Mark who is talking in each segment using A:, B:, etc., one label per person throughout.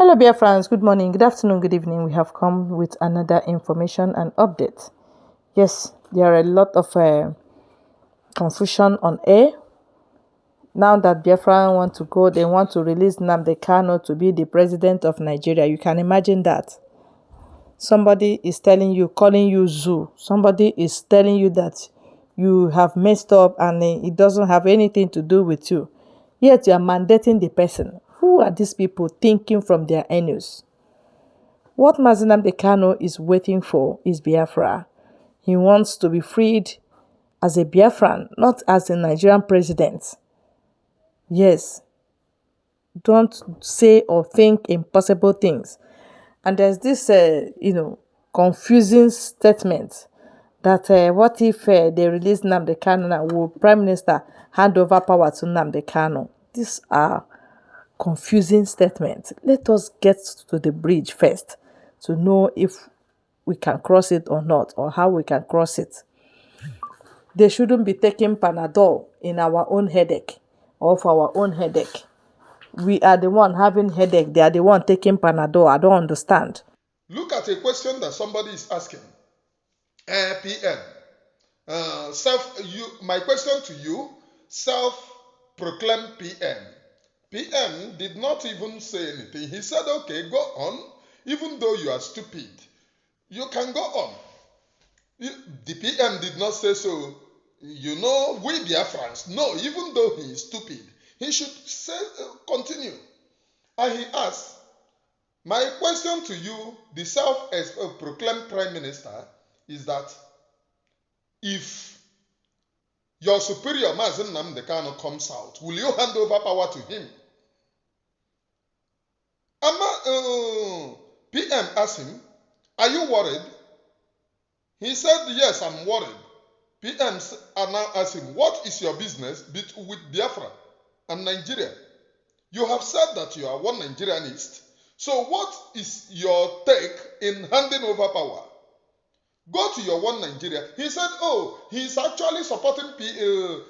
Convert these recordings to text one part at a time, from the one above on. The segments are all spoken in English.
A: Hello, dear friends. Good morning, good afternoon, good evening. We have come with another information and update. Yes, there are a lot of confusion on air. Now that Biafra want to go, they want to release Nnamdi Kanu to be the president of Nigeria. You can imagine that. Somebody is telling you, calling you zoo. Somebody is telling you that you have messed up and it doesn't have anything to do with you. Yet you are mandating the person. Who are these people thinking from their anus? What Nnamdi Kanu is waiting for is Biafra. He wants to be freed as a Biafran, not as a Nigerian president. Yes, don't say or think impossible things. And there's this, confusing statement that what if they release Nnamdi Kanu and will Prime Minister hand over power to Nnamdi Kanu? These are confusing statements. Let us get to the bridge first to know if we can cross it or not, or how we can cross it. They shouldn't be taking Panadol in our own headache or for our own headache. We are the one having headache. They are the one taking Panadol. I don't understand.
B: Look at a question that somebody is asking. PM. My question to you, self-proclaimed PM. PM did not even say anything. He said, okay, go on. Even though you are stupid, you can go on. The PM did not say so. You know, we Biafrans. No, even though he is stupid, he should say, continue. And he asked, my question to you, the self-proclaimed Prime Minister, is that if your superior, Mazen Nnamdi Kanu, comes out, will you hand over power to him? PM asked him, are you worried? He said, yes, I'm worried. PM now asked him, what is your business with Biafra and Nigeria? You have said that you are one Nigerianist. So what is your take in handing over power? Go to your one Nigeria. He said, oh, he's actually supporting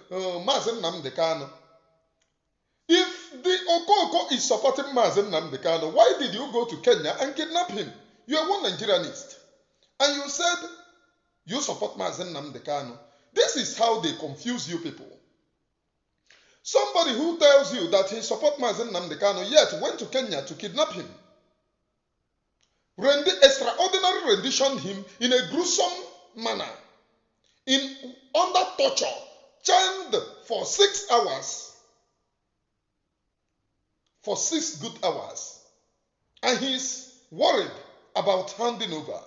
B: Mazen Nnamdi Kanu. If the Okoko is supporting Mazen Nnamdi Kanu, why did you go to Kenya and kidnap him? You are one Nigerianist. And you said you support Mazen Nnamdi Kanu. This is how they confuse you people. Somebody who tells you that he supports Mazen Nnamdi Kanu yet went to Kenya to kidnap him. Extraordinary rendition him in a gruesome manner, under torture, chained for 6 hours, for 6 good hours, and he's worried about handing over.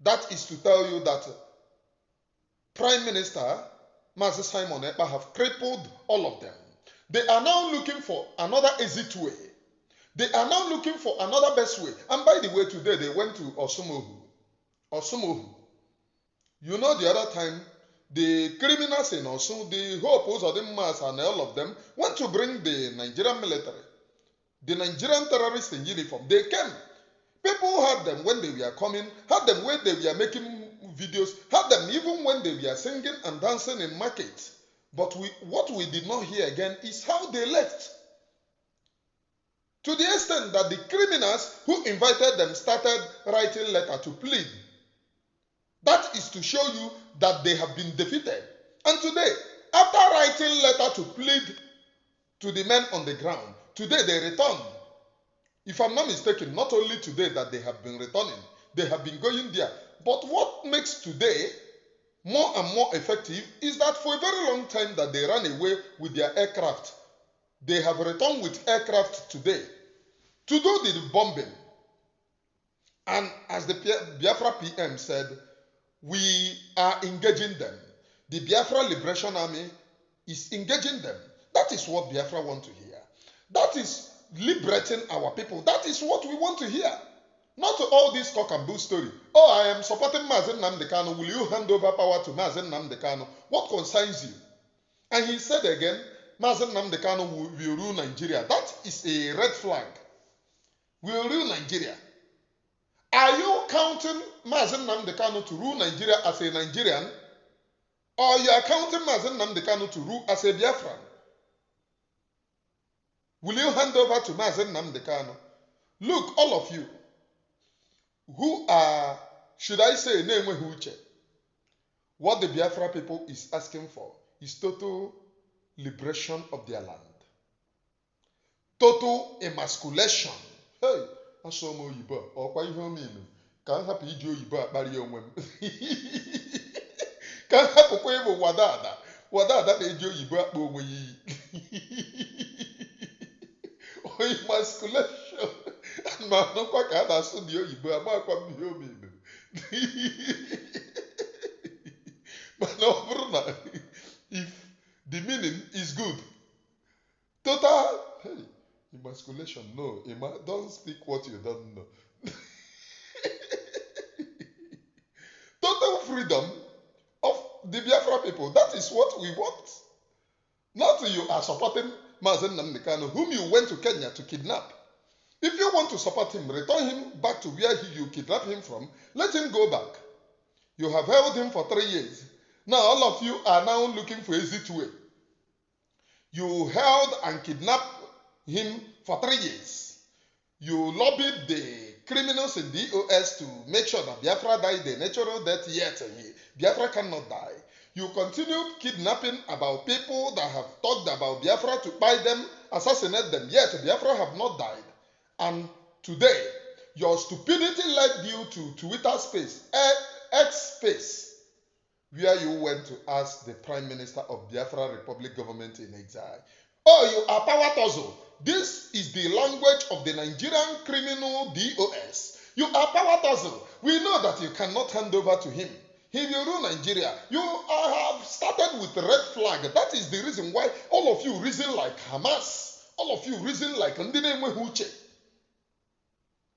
B: That is to tell you that Prime Minister Mazi Simon Ekpa have crippled all of them. They are now looking for another exit way. They are now looking for another best way. And by the way, today they went to Osumohu. You know, the other time, the criminals in Osun, the Hopos or the Mas and all of them, went to bring the Nigerian military, the Nigerian terrorists in uniform. They came. People had them when they were coming, had them when they were making videos, had them even when they were singing and dancing in markets. But what we did not hear again is how they left. To the extent that the criminals who invited them started writing letter to plead. That is to show you that they have been defeated. And today, after writing letter to plead to the men on the ground, today they returned. If I'm not mistaken, not only today that they have been returning, they have been going there. But what makes today more and more effective is that for a very long time that they ran away with their aircraft. They have returned with aircraft today to do the bombing. And as the Biafra PM said, we are engaging them. The Biafra Liberation Army is engaging them. That is what Biafra want to hear. That is liberating our people. That is what we want to hear. Not all this cock and bull story. Oh, I am supporting Mazen Nnamdi Kanu. Will you hand over power to Mazen Nnamdi Kanu? What concerns you? And he said again, Mazen Nnamdi Kanu will rule Nigeria. That is a red flag. Will rule Nigeria. Are you counting Mazen Nnamdi Kanu to rule Nigeria as a Nigerian? Or you are counting Mazen Nnamdi Kanu to rule as a Biafran? Will you hand over to Mazen Nnamdi Kanu? Look, all of you who are, should I say, Nenwe Uche, what the Biafra people is asking for is total liberation of their land. Total emasculation. Hey, asọ m oyibo a, ọkwa ihe o mean ka m hapụ iji oyibo akparị onwe m ka m hapụkwa ịbụ wadada na-eji oyibo akpa onwe ya iyi emasculation ma nụkwa ka a na-asụ dị oyibo amakwa m ihe o mean mana ọ bụrụ na if the meaning is good, total hey, emasculation, no, don't speak what you don't know. Total freedom of the Biafra people. That is what we want. Not you are supporting Mazen Nnamdi Kanu, whom you went to Kenya to kidnap. If you want to support him, return him back to where you kidnapped him from. Let him go back. You have held him for 3 years. Now all of you are now looking for a exit way. You held and kidnapped him for 3 years. You lobbied the criminals in the EOS to make sure that Biafra died a natural death, yet Biafra cannot die. You continued kidnapping about people that have talked about Biafra to buy them, assassinate them, yet Biafra have not died. And today, your stupidity led you to Twitter space, X space, where you went to ask the Prime Minister of Biafra Republic government in exile. Oh, you are power tussle. This is the language of the Nigerian criminal DOS. You are power tussle. We know that you cannot hand over to him. He will rule Nigeria. You have started with the red flag. That is the reason why all of you reason like Hamas. All of you reason like Nnamdi Uche.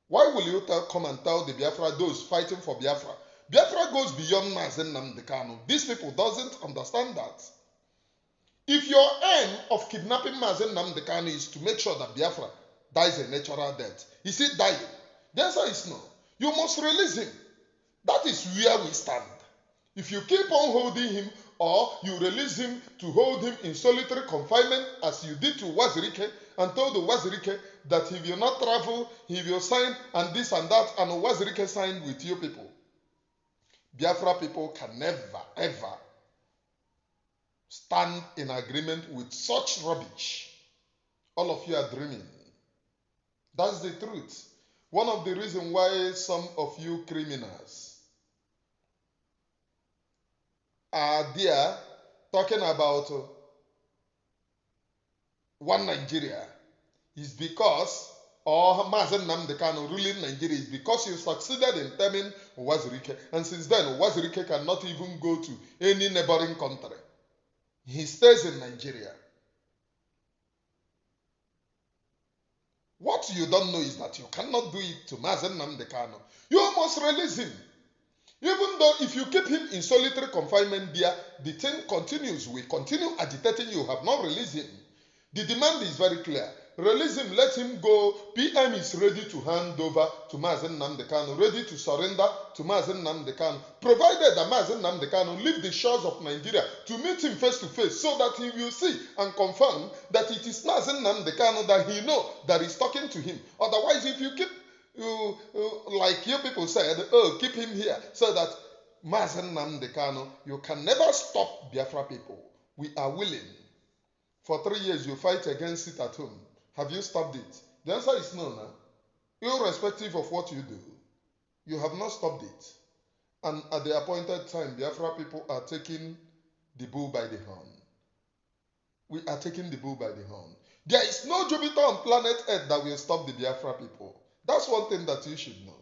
B: Why will you come and tell the Biafra, those fighting for Biafra? Biafra goes beyond Mazen Nnamdi Kanu. These people doesn't understand that. If your aim of kidnapping Mazen Nnamdi Kanu is to make sure that Biafra dies a natural death, is he dying? The answer is no. You must release him. That is where we stand. If you keep on holding him, or you release him to hold him in solitary confinement, as you did to Wazirike, and told the Wazirike that he will not travel, he will sign, and this and that, and Wazirike signed with you people. Biafra people can never, ever stand in agreement with such rubbish. All of you are dreaming. That's the truth. One of the reasons why some of you criminals are there talking about one Nigeria is because, or Mazen Nnamdi Kanu ruling Nigeria is because you succeeded in terming Wazirike. And since then, Wazirike cannot even go to any neighboring country. He stays in Nigeria. What you don't know is that you cannot do it to Mazen Nnamdi Kanu. You must release him. Even though if you keep him in solitary confinement there, the thing continues. We continue agitating you, have not released him. The demand is very clear. Release him, let him go. PM is ready to hand over to Mazen Nnamdi Kanu, ready to surrender to Mazen Nnamdi Kanu, provided that Mazen Nnamdi Kanu leave the shores of Nigeria to meet him face to face so that he will see and confirm that it is Mazen Nnamdi Kanu that he knows that is talking to him. Otherwise, if you keep like you people said, oh, keep him here, so that Mazen Nnamdi Kanu, you can never stop Biafra people. We are willing. For 3 years, you fight against it at home. Have you stopped it? The answer is no, now. Irrespective of what you do, you have not stopped it. And at the appointed time, Biafra people are taking the bull by the horn. We are taking the bull by the horn. There is no Jupiter on planet Earth that will stop the Biafra people. That's one thing that you should know.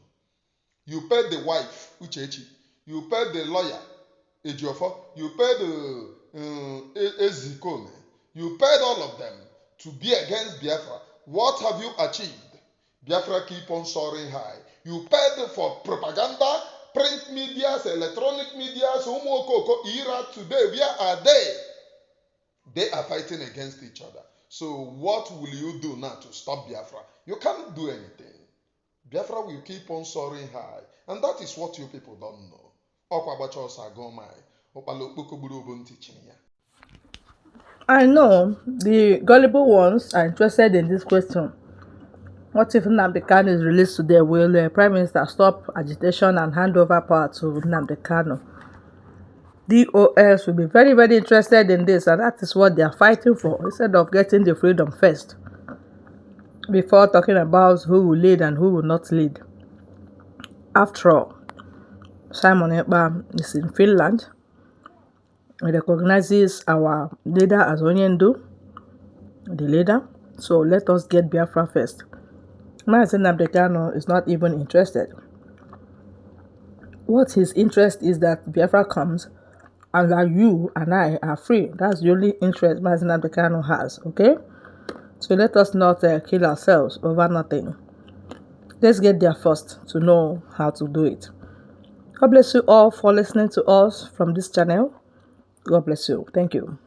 B: You paid the wife, Uchechi. You paid the lawyer, Ejiofor. You paid the Ezikone. You paid all of them to be against Biafra. What have you achieved? Biafra keep on soaring high. You paid for propaganda, print medias, electronic medias, Umuokoko, Ira. Today, where are they? They are fighting against each other. So what will you do now to stop Biafra? You can't do anything. Biafra will keep on soaring high. And that is what you people don't know.
A: I know the gullible ones are interested in this question. What if Nnamdi Kanu is released today? Will the Prime Minister stop agitation and hand over power to Nnamdi Kanu? DOS will be very, very interested in this, and that is what they are fighting for, instead of getting the freedom first before talking about who will lead and who will not lead. After all, Simon Ekpa is in Finland. He recognizes our leader as Onyendu, the leader. So let us get Biafra first. Mazi Nnamdi Kanu is not even interested. What his interest is that Biafra comes and that you and I are free. That's the only interest Mazi Nnamdi Kanu has, okay? So let us not kill ourselves over nothing. Let's get there first to know how to do it. God bless you all for listening to us from this channel. God bless you. Thank you.